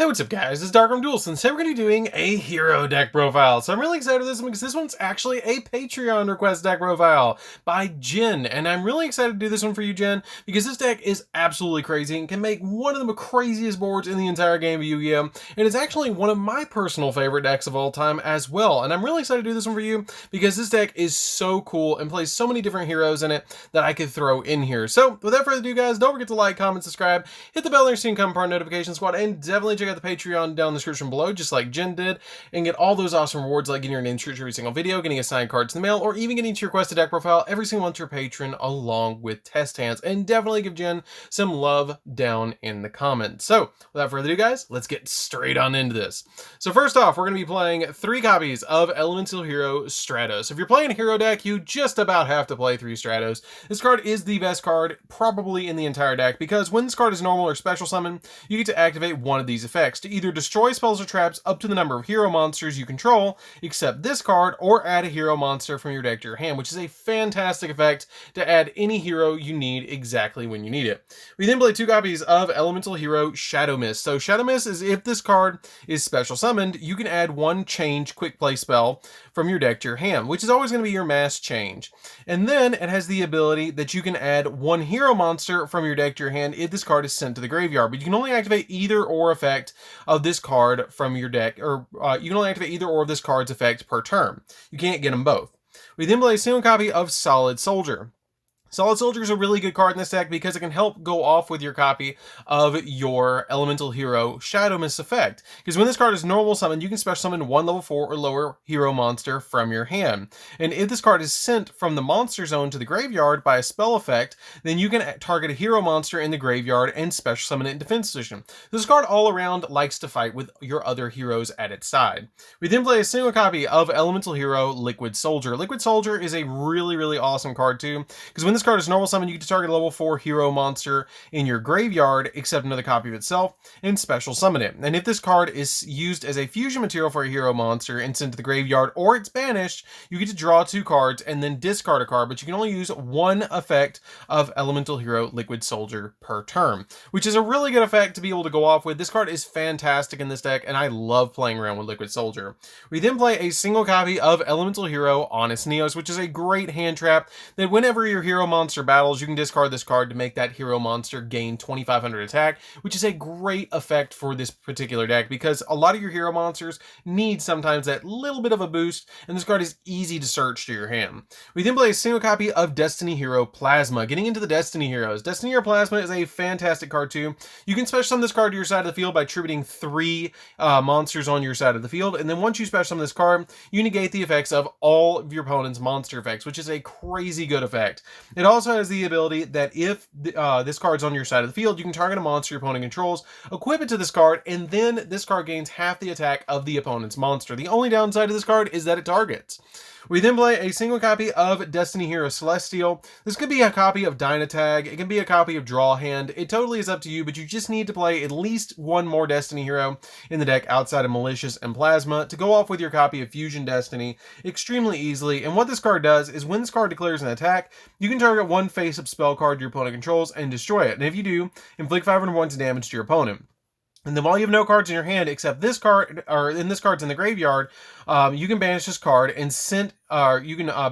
Hey, what's up guys, it's DarkArmedDuelist, and today we're going to be doing a hero deck profile. So I'm really excited for this one because this one's actually a Patreon request deck profile by Jin. And I'm really excited to do this one for you, Jin, because this deck is absolutely crazy and can make one of the craziest boards in the entire game of Yu-Gi-Oh! And it's actually one of my personal favorite decks of all time as well. And I'm really excited to do this one for you because this deck is so cool and plays so many different heroes in it that I could throw in here. So without further ado guys, don't forget to like, comment, subscribe, hit the bell there so you can become part of the notification squad, and definitely check out the Patreon down in the description below, just like Jin did, and get all those awesome rewards like getting your name featured every single video, getting assigned cards in the mail, or even getting to your requested deck profile every single month to your patron along with test hands. And definitely give Jin some love down in the comments. So without further ado guys, let's get straight on into this. So first off, we're going to be playing 3 copies of Elemental Hero Stratos. If you're playing a hero deck, you just about have to play 3 Stratos. This card is the best card probably in the entire deck, because when this card is normal or special summon, you get to activate one of these effects to either destroy spells or traps up to the number of hero monsters you control, except this card, or add a hero monster from your deck to your hand, which is a fantastic effect to add any hero you need exactly when you need it. We then play 2 copies of Elemental Hero Shadow Mist. So Shadow Mist is if this card is special summoned, you can add 1 change quick play spell from your deck to your hand, which is always going to be your mass change. And then it has the ability that you can add 1 hero monster from your deck to your hand if this card is sent to the graveyard, but you can only activate either or effect of this card from your deck, or you can only activate either or of this card's effect per turn. You can't get them both. We then play a single copy of Solid Soldier. Solid Soldier is a really good card in this deck because it can help go off with your copy of your Elemental Hero Shadow Mist effect. Because when this card is normal summoned, you can special summon 1 level 4 or lower hero monster from your hand. And if this card is sent from the monster zone to the graveyard by a spell effect, then you can target a hero monster in the graveyard and special summon it in defense position. This card all around likes to fight with your other heroes at its side. We then play a single copy of Elemental Hero Liquid Soldier. Liquid Soldier is a really awesome card too, because when this card is normal summon, you get to target a level 4 hero monster in your graveyard, except another copy of itself, and special summon it. And if this card is used as a fusion material for a hero monster and sent to the graveyard, or it's banished, you get to draw 2 cards and then discard a card, but you can only use 1 effect of Elemental Hero Liquid Soldier per turn, which is a really good effect to be able to go off with. This card is fantastic in this deck, and I love playing around with Liquid Soldier. We then play a single copy of Elemental Hero Honest Neos, which is a great hand trap that whenever your hero monster battles, you can discard this card to make that hero monster gain 2500 attack, which is a great effect for this particular deck because a lot of your hero monsters need sometimes that little bit of a boost, and this card is easy to search to your hand. We then play a single copy of Destiny Hero Plasma. Getting into the Destiny Heroes, Destiny Hero Plasma is a fantastic card too. You can special summon this card to your side of the field by attributing 3 monsters on your side of the field, and then once you special summon this card, you negate the effects of all of your opponent's monster effects, which is a crazy good effect. It also has the ability that if this card's on your side of the field, you can target a monster your opponent controls, equip it to this card, and then this card gains half the attack of the opponent's monster. The only downside of this card is that it targets. We then play a single copy of Destiny Hero Celestial. This could be a copy of Dynatag, it can be a copy of Draw Hand, it totally is up to you, but you just need to play at least 1 more Destiny Hero in the deck outside of Malicious and Plasma to go off with your copy of Fusion Destiny extremely easily. And what this card does is when this card declares an attack, you can target 1 face-up spell card your opponent controls and destroy it. And if you do, inflict 500 points of damage to your opponent. And then while you have no cards in your hand except this card, or in this card's in the graveyard, you can banish this card and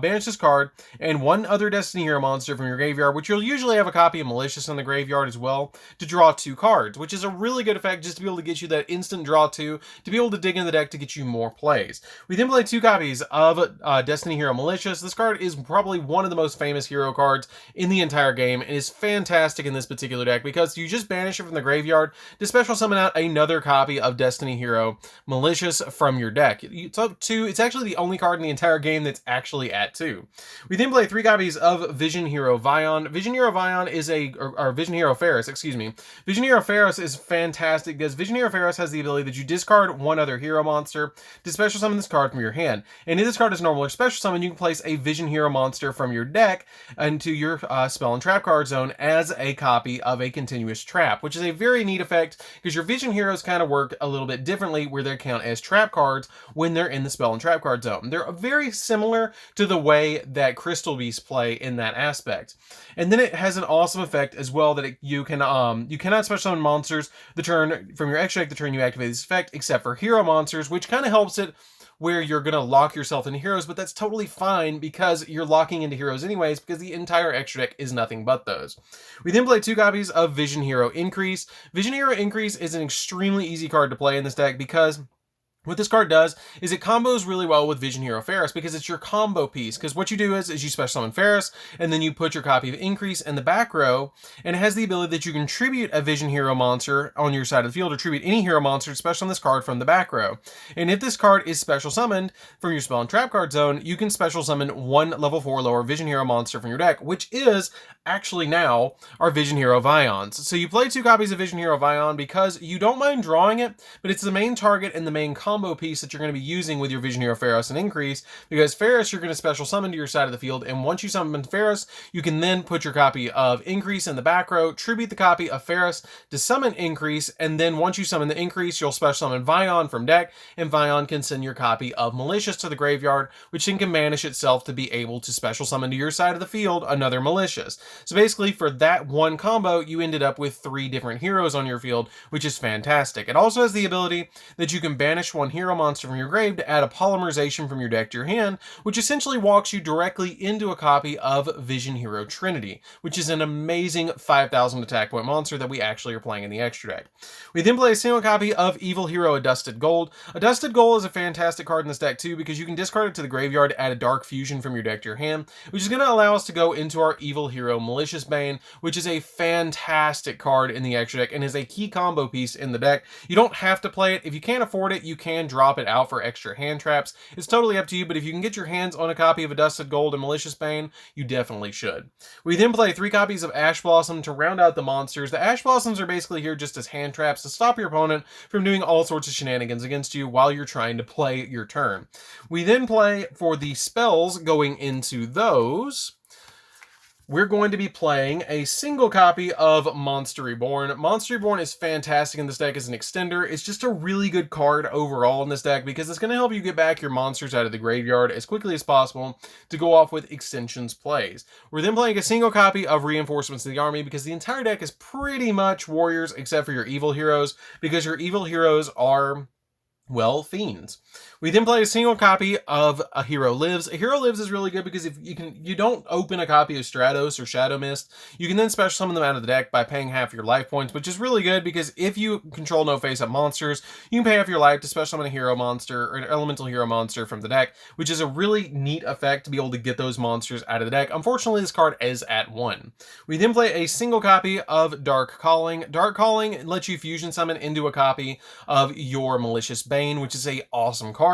banish this card and 1 other Destiny Hero monster from your graveyard, which you'll usually have a copy of Malicious in the graveyard as well, to draw 2 cards, which is a really good effect just to be able to get you that instant draw 2, to be able to dig in the deck to get you more plays. We then play 2 copies of Destiny Hero Malicious. This card is probably one of the most famous hero cards in the entire game and is fantastic in this particular deck because you just banish it from the graveyard to special summon out another copy of Destiny Hero Malicious from your deck. It's up 2. It's actually the only card in the entire game that's actually at 2. We then play 3 copies of Vision Hero Vion. Vision Hero Vion is Vision Hero Ferris, excuse me. Vision Hero Ferris is fantastic because Vision Hero Ferris has the ability that you discard 1 other hero monster to special summon this card from your hand. And if this card is normal or special summon, you can place a Vision Hero monster from your deck into your spell and trap card zone as a copy of a continuous trap, which is a very neat effect because your Vision Heroes kind of work a little bit differently where they count as trap cards when they're in the spell and trap card zone. They're very similar similar to the way that Crystal Beasts play in that aspect. And then it has an awesome effect as well that you cannot special summon monsters the turn from your extra deck the turn you activate this effect, except for hero monsters, which kind of helps it where you're going to lock yourself into heroes, but that's totally fine because you're locking into heroes anyways, because the entire extra deck is nothing but those. We then play 2 copies of Vision Hero Increase. Vision Hero Increase is an extremely easy card to play in this deck because what this card does is it combos really well with Vision Hero Ferris because it's your combo piece. Because what you do is you special summon Ferris, and then you put your copy of Increase in the back row, and it has the ability that you can tribute a Vision Hero monster on your side of the field, or tribute any hero monster to special summon this card from the back row. And if this card is special summoned from your spell and trap card zone, you can special summon 1 level 4 lower Vision Hero monster from your deck, which is actually now our Vision Hero Vions. So you play 2 copies of Vision Hero Vion because you don't mind drawing it, but it's the main target and the main combo piece that you're going to be using with your Vision Hero Ferris and Increase, because Ferris you're going to special summon to your side of the field, and once you summon Ferris, you can then put your copy of Increase in the back row, tribute the copy of Ferris to summon Increase, and then once you summon the Increase, you'll special summon Vion from deck, and Vion can send your copy of Malicious to the graveyard, which then can banish itself to be able to special summon to your side of the field another Malicious. So basically, for that one combo, you ended up with 3 different heroes on your field, which is fantastic. It also has the ability that you can banish 1 hero monster from your grave to add a polymerization from your deck to your hand, which essentially walks you directly into a copy of Vision Hero Trinity, which is an amazing 5,000 attack point monster that we actually are playing in the extra deck. We then play a single copy of Evil Hero Adusted Gold. Adusted Gold is a fantastic card in this deck too, because you can discard it to the graveyard to add a Dark Fusion from your deck to your hand, which is going to allow us to go into our Evil Hero Malicious Bane, which is a fantastic card in the extra deck and is a key combo piece in the deck. You don't have to play it. If you can't afford it, you can drop it out for extra hand traps. It's totally up to you, but if you can get your hands on a copy of Adusted Gold and Malicious Bane, you definitely should. We then play 3 copies of Ash Blossom to round out the monsters. The Ash Blossoms are basically here just as hand traps to stop your opponent from doing all sorts of shenanigans against you while you're trying to play your turn. We then play for the spells going into those. We're going to be playing a single copy of Monster Reborn. Monster Reborn is fantastic in this deck as an extender. It's just a really good card overall in this deck because it's going to help you get back your monsters out of the graveyard as quickly as possible to go off with extensions plays. We're then playing a single copy of Reinforcements of the Army because the entire deck is pretty much warriors except for your evil heroes, because your evil heroes are, well, fiends. We then play a single copy of A Hero Lives. A Hero Lives is really good because if you don't open a copy of Stratos or Shadow Mist, you can then special summon them out of the deck by paying half your life points, which is really good because if you control no face-up monsters, you can pay half your life to special summon a hero monster or an elemental hero monster from the deck, which is a really neat effect to be able to get those monsters out of the deck. Unfortunately, this card is at 1. We then play a single copy of Dark Calling. Dark Calling lets you fusion summon into a copy of your Malicious Bane, which is a awesome card.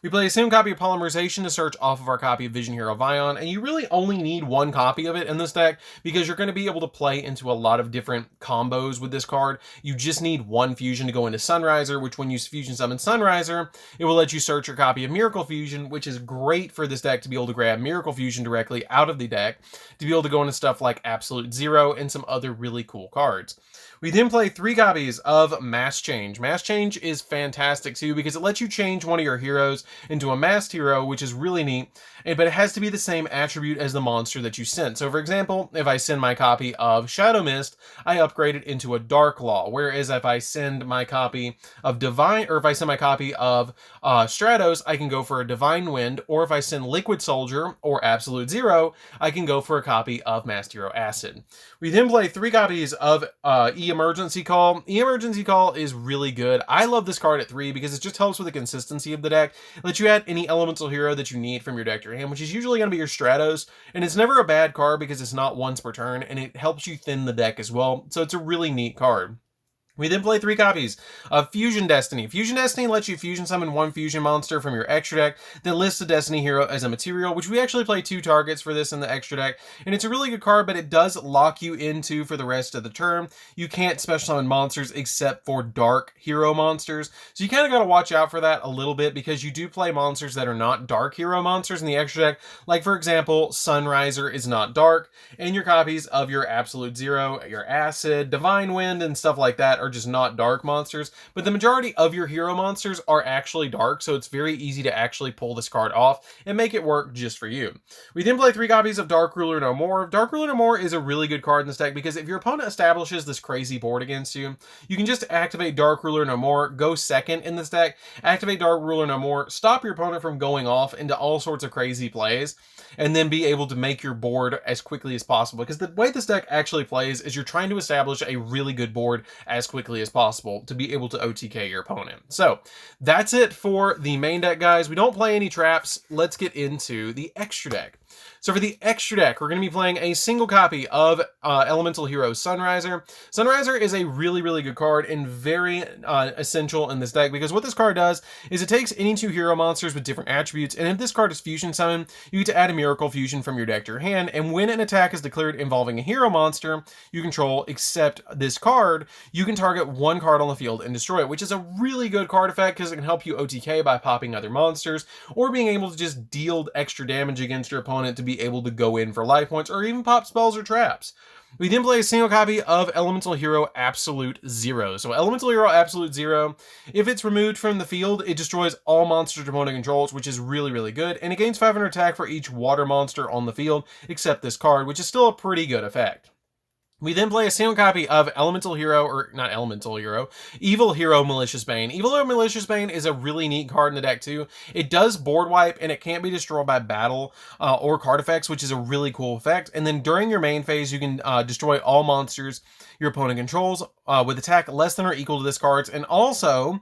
We play a single copy of Polymerization to search off of our copy of Vision Hero Vion, and you really only need 1 copy of it in this deck because you're going to be able to play into a lot of different combos with this card. You just need 1 fusion to go into Sunriser, which when you fusion summon Sunriser, it will let you search your copy of Miracle Fusion, which is great for this deck to be able to grab Miracle Fusion directly out of the deck, to be able to go into stuff like Absolute Zero and some other really cool cards. We then play 3 copies of Mass Change. Mass Change is fantastic too because it lets you change one of your heroes into a masked hero, which is really neat, but it has to be the same attribute as the monster that you sent. So for example, if I send my copy of Shadow Mist, I upgrade it into a Dark Law, whereas if I send my copy of Divine, or if I send my copy of Stratos, I can go for a Divine Wind, or if I send Liquid Soldier or Absolute Zero, I can go for a copy of Masked Hero Acid. We then play 3 copies of E-Emergency Call. E-Emergency Call is really good. I love this card at 3 because it just helps with the consistency of the deck. It lets you add any elemental hero that you need from your deck to your hand, which is usually going to be your Stratos, and it's never a bad card because it's not once per turn, and it helps you thin the deck as well, so it's a really neat card. We then play 3 copies of Fusion Destiny. Fusion Destiny lets you fusion summon 1 fusion monster from your extra deck, then list a Destiny hero as a material, which we actually play 2 targets for this in the extra deck, and it's a really good card, but it does lock you into for the rest of the turn. You can't special summon monsters except for dark hero monsters, so you kind of got to watch out for that a little bit because you do play monsters that are not dark hero monsters in the extra deck, like for example, Sunriser is not dark, and your copies of your Absolute Zero, your Acid, Divine Wind, and stuff like that are are just not dark monsters, but the majority of your hero monsters are actually dark, so it's very easy to actually pull this card off and make it work just for you. We then play 3 copies of Dark Ruler No More. Dark Ruler No More is a really good card in this deck because if your opponent establishes this crazy board against you, you can just activate Dark Ruler No More, go second in this deck, activate Dark Ruler No More, stop your opponent from going off into all sorts of crazy plays, and then be able to make your board as quickly as possible. Because the way this deck actually plays is you're trying to establish a really good board as quickly as possible to be able to OTK your opponent. So that's it for the main deck, guys. We don't play any traps. Let's get into the extra deck. So for the extra deck, we're going to be playing a single copy of Elemental Hero Sunriser. Sunriser is a really, really good card and very essential in this deck because what this card does is it takes any 2 hero monsters with different attributes, and if this card is fusion summoned, you get to add a Miracle Fusion from your deck to your hand, and when an attack is declared involving a hero monster you control except this card, you can target 1 card on the field and destroy it, which is a really good card effect because it can help you OTK by popping other monsters or being able to just deal extra damage against your opponent to be able to go in for life points or even pop spells or traps. We then play a single copy of Elemental Hero Absolute Zero. So Elemental Hero Absolute Zero, if it's removed from the field, it destroys all monsters your opponent controls, which is really, really good. And it gains 500 attack for each water monster on the field, except this card, which is still a pretty good effect. We then play a single copy of Elemental Hero, or not Elemental Hero, Evil Hero Malicious Bane. Evil Hero Malicious Bane is a really neat card in the deck too. It does board wipe and it can't be destroyed by battle or card effects, which is a really cool effect. And then during your main phase, you can destroy all monsters your opponent controls with attack less than or equal to this card's. And also,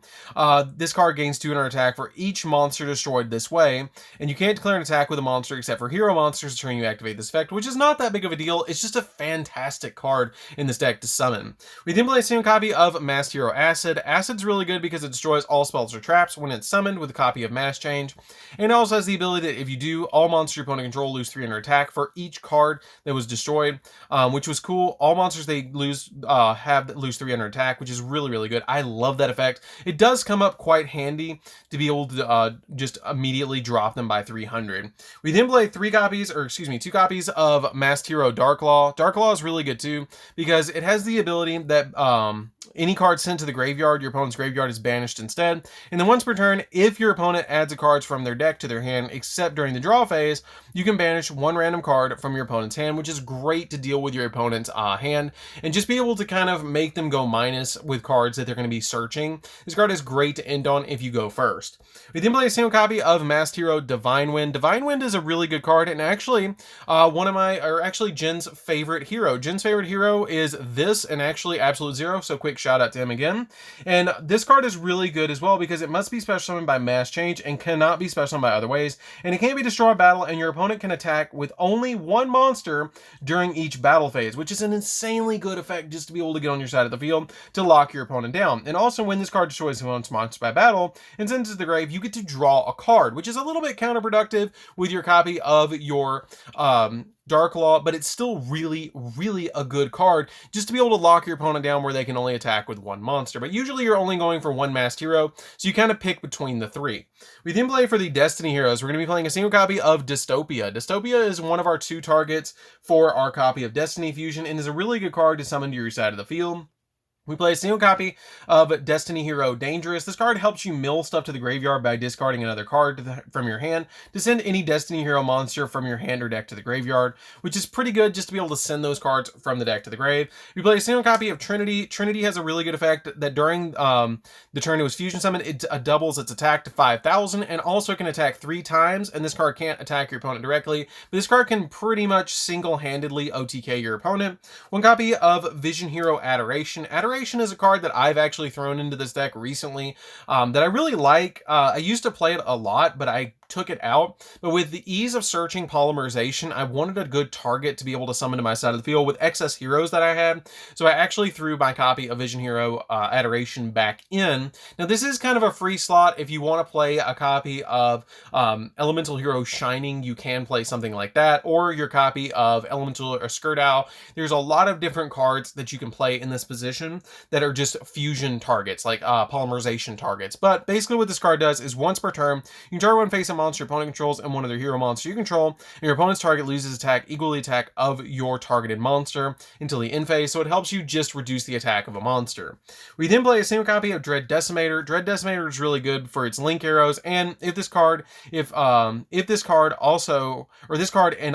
this card gains 200 attack for each monster destroyed this way. And you can't declare an attack with a monster except for hero monsters the turn you activate this effect, which is not that big of a deal. It's just a fantastic card in this deck to summon. We then play a single copy of Masked Hero Acid. Acid's really good because it destroys all spells or traps when it's summoned with a copy of Mass Change. And it also has the ability that if you do, all monsters your opponent control lose 300 attack for each card that was destroyed, which was cool. All monsters they lose lose 300 attack, which is really, really good. I love that effect. It does come up quite handy to be able to just immediately drop them by 300. We then play 2 copies of Masked Hero Darklaw. Darklaw is really good too because it has the ability that any card sent to the graveyard, your opponent's graveyard is banished instead. And then once per turn, if your opponent adds a card from their deck to their hand, except during the draw phase, you can banish 1 random card from your opponent's hand, which is great to deal with your opponent's hand and just be able to kind of make them go minus with cards that they're going to be searching. This card is great to end on if you go first. We then play a single copy of Masked Hero Divine Wind. Divine Wind is a really good card and actually Jin's favorite hero. Jin's favorite hero is this and actually Absolute Zero, so quick shout out to him again. And this card is really good as well because it must be special summoned by Mass Change and cannot be special summoned by other ways, and it can't be destroyed battle, and your opponent can attack with only 1 monster during each battle phase, which is an insanely good effect just to be able to get on your side of the field to lock your opponent down. And also when this card destroys one's monster by battle and sends it to the grave, you get to draw a card, which is a little bit counterproductive with your copy of your Darklaw, but it's still really, really a good card just to be able to lock your opponent down where they can only attack with 1 monster. But usually you're only going for 1 Masked Hero, so you kind of pick between the 3. We then play for the Destiny Heroes. We're going to be playing a single copy of Dystopia. Dystopia is one of our 2 targets for our copy of Destiny Fusion and is a really good card to summon to your side of the field. We play a single copy of Destiny Hero Dangerous. This card helps you mill stuff to the graveyard by discarding another card from your hand to send any Destiny Hero monster from your hand or deck to the graveyard, which is pretty good just to be able to send those cards from the deck to the grave. We play a single copy of Trinity. Trinity has a really good effect that during the turn it was fusion summoned, it doubles its attack to 5,000 and also can attack 3 times, and this card can't attack your opponent directly, but this card can pretty much single-handedly OTK your opponent. 1 copy of Vision Hero Adoration. Adoration is a card that I've actually thrown into this deck recently that I really like. I used to play it a lot, but I took it out. But with the ease of searching polymerization, I wanted a good target to be able to summon to my side of the field with excess heroes that I had. So I actually threw my copy of Vision Hero Adoration back in. Now this is kind of a free slot. If you want to play a copy of Elemental Hero Shining, you can play something like that, or your copy of Elemental or Skirdow. There's a lot of different cards that you can play in this position that are just fusion targets, like polymerization targets. But basically what this card does is once per turn, you can target 1 face monster your opponent controls and one other hero monster you control, and your opponent's target loses attack equal to the attack of your targeted monster until the end phase, so it helps you just reduce the attack of a monster. We then play a single copy of Dread Decimator. Dread Decimator is really good for its link arrows, and if this card and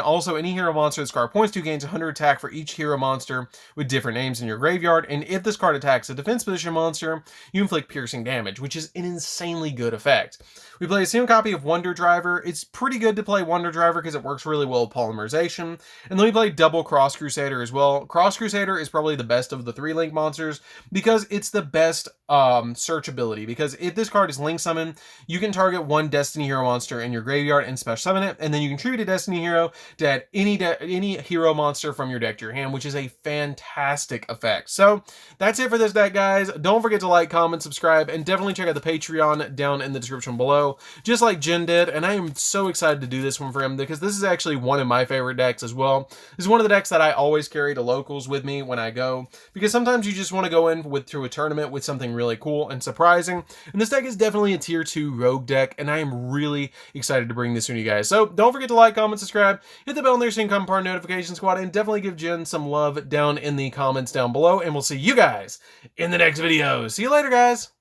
also any hero monster this card points to gains 100 attack for each hero monster with different names in your graveyard, and if this card attacks a defense position monster, you inflict piercing damage, which is an insanely good effect. We play a single copy of Wonder Driver. It's pretty good to play Wonder Driver because it works really well with polymerization. And then we play double Cross Crusader as well. Cross Crusader is probably the best of the 3 link monsters because it's the best search ability, because if this card is link summon, you can target one Destiny hero monster in your graveyard and special summon it, and then you contribute a Destiny hero to add any hero monster from your deck to your hand, which is a fantastic effect. So that's it for this deck, guys. Don't forget to like, comment, subscribe, and definitely check out the Patreon down in the description below, just like Jin did. And I am so excited to do this one for him because this is actually one of my favorite decks as well. This is one of the decks that I always carry to locals with me when I go, because sometimes you just want to go in to a tournament with something really cool and surprising, and this deck is definitely a tier 2 rogue deck, and I am really excited to bring this to you guys. So don't forget to like, comment, subscribe, hit the bell there so you can come part of notification squad, and definitely give Jin some love down in the comments down below, and we'll see you guys in the next video. See you later, guys.